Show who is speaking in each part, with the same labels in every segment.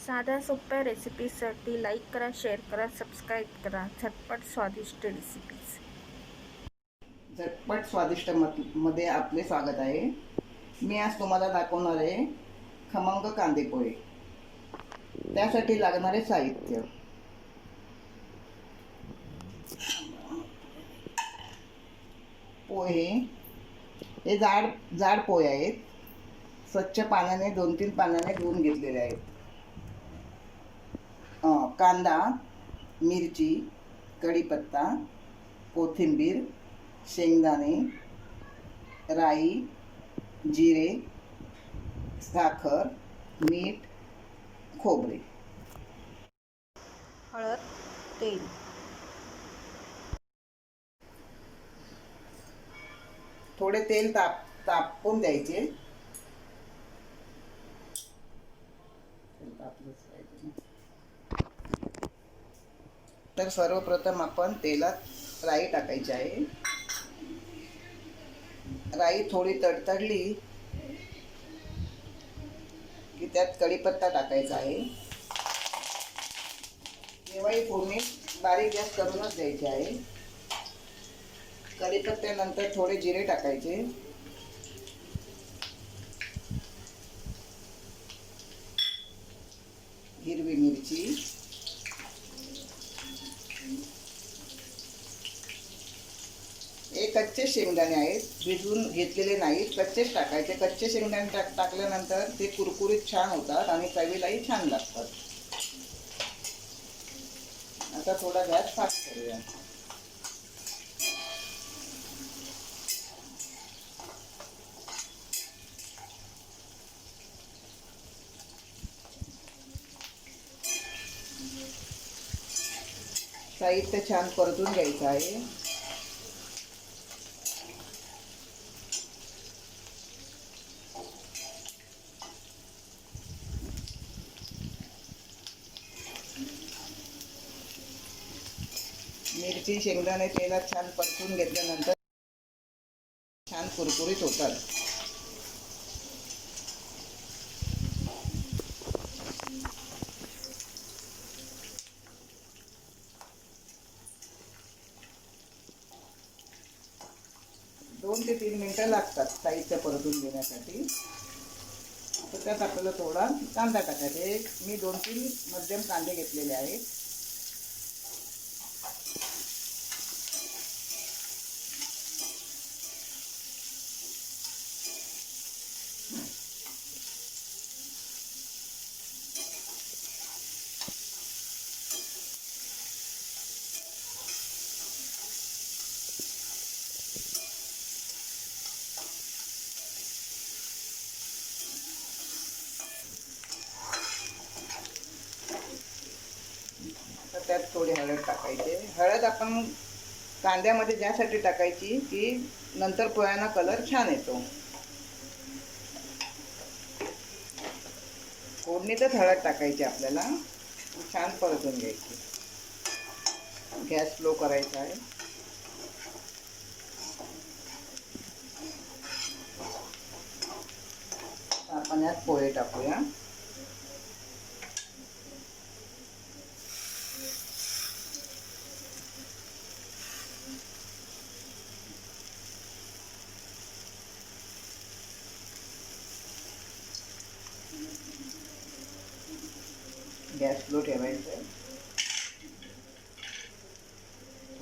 Speaker 1: साध्या सोप्या रेसिपीसाठी लाईक करा, शेअर करा, सबस्क्राईब करा. झटपट स्वादिष्ट रेसिपीज.
Speaker 2: झटपट स्वादिष्ट मध्ये आपले स्वागत आहे. मी आज तुम्हाला दाखवणार आहे खमंग कांदे पोहे. त्यासाठी लागणारे साहित्य: पोहे, हे जाड जाड पोहे आहेत. स्वच्छ पाण्याने 2-3 पाण्याने धुवून घेतलेले आहेत. कांदा, मिरची, कढीपत्ता, कोथिंबीर, शेंगदाणे, राई, जिरे, साखर, मीठ, खोबरे.
Speaker 1: हळद, तेल.
Speaker 2: थोडे तेल तापवून द्यायचे. तर सर्वप्रथम आपण तेलात राई टाकायची आहे. राई थोडी तडतडली की त्यात कढीपत्ता टाकायचा आहे. केव्हाही फोडणी बारीक गॅस करूनच द्यायची आहे. कढीपत्त्यानंतर थोडे जिरे टाकायचे. हिरवी मिरची, हे कच्चे शेंगदाणे आहेत, भिजवून घेतलेले नाहीत, कच्चेच टाकायचे. कच्चे शेंगदाणे टाकल्यानंतर ते कुरकुरीत छान होतात आणि चवीलाही छान लागतात. आता थोडा गॅस फास्ट करूया. साहित्य छान परतून घ्यायचं आहे. मिरची, शेंगदाणे तेलात छान परतून घेतल्यानंतर छान कुरकुरीत होतात. दोन ते 3 मिनिटं लागतात साहित्य परतून घेण्यासाठी. तर त्यात आपल्याला थोडा कांदा टाकायचा. मी 2-3 मध्यम कांदे घेतलेले आहेत. तर त्यात थोडी हळद टाकायची. हळद आपण कांद्यामध्ये ज्यासाठी टाकायची की नंतर पोह्यांना कलर छान येतो. फोडणीतच हळद टाकायची आपल्याला. छान परतून घ्यायची. गॅस स्लो करायचा आहे. आपण यात पोहे टाकूया. गॅस स्लो ठेवायचा आहे.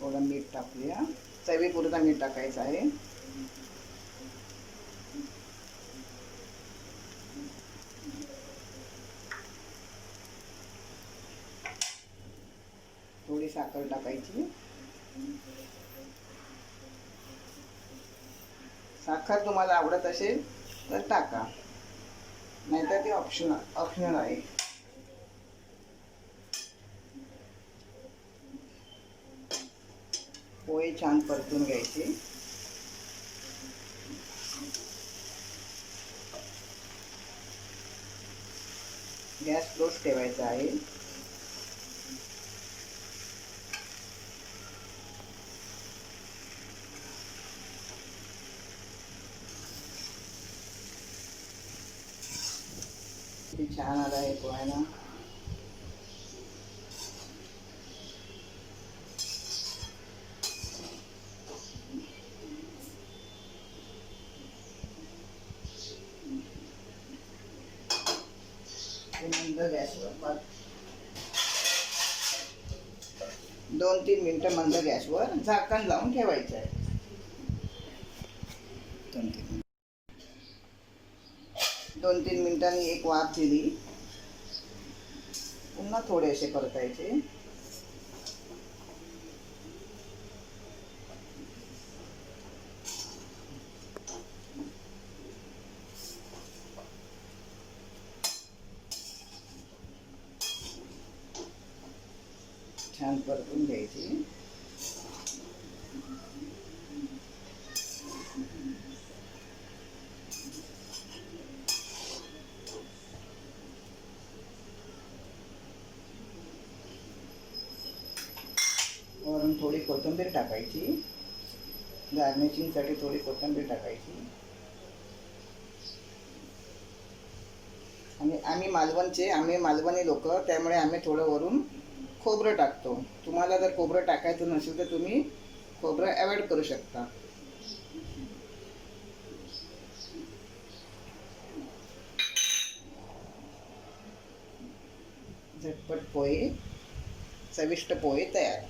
Speaker 2: थोडं मीठ टाकूया. चवीपुरता मीठ टाकायचं आहे. थोडी साखर टाकायची. साखर तुम्हाला आवडत असेल तर टाका, नाहीतर ते ऑप्शनल आहे. पोहे छान परतून घ्यायचे. गॅस स्लोच ठेवायचा आहे. छान आला आहे पोह्यांना. ते मंद गॅसवर 2-3 मिनिटं मंद गॅसवर झाकण लावून ठेवायचं आहे. 2-3 मिनिटांनी एक वाफ दिली, पुन्हा थोडेसे परतायचे. छान परतून घ्यायची. वरून थोडी कोथिंबीर टाकायची, गार्निशिंगसाठी थोडी कोथिंबीर टाकायची. आणि आम्ही मालवणी लोक, त्यामुळे आम्ही थोडं वरून खोबरं टाकतो. तुम्हाला जर खोबरं टाकायचं नसेल तर तुम्ही खोबरं अवॉइड करू शकता. झटपट पोहे, चविष्ट पोहे तयार.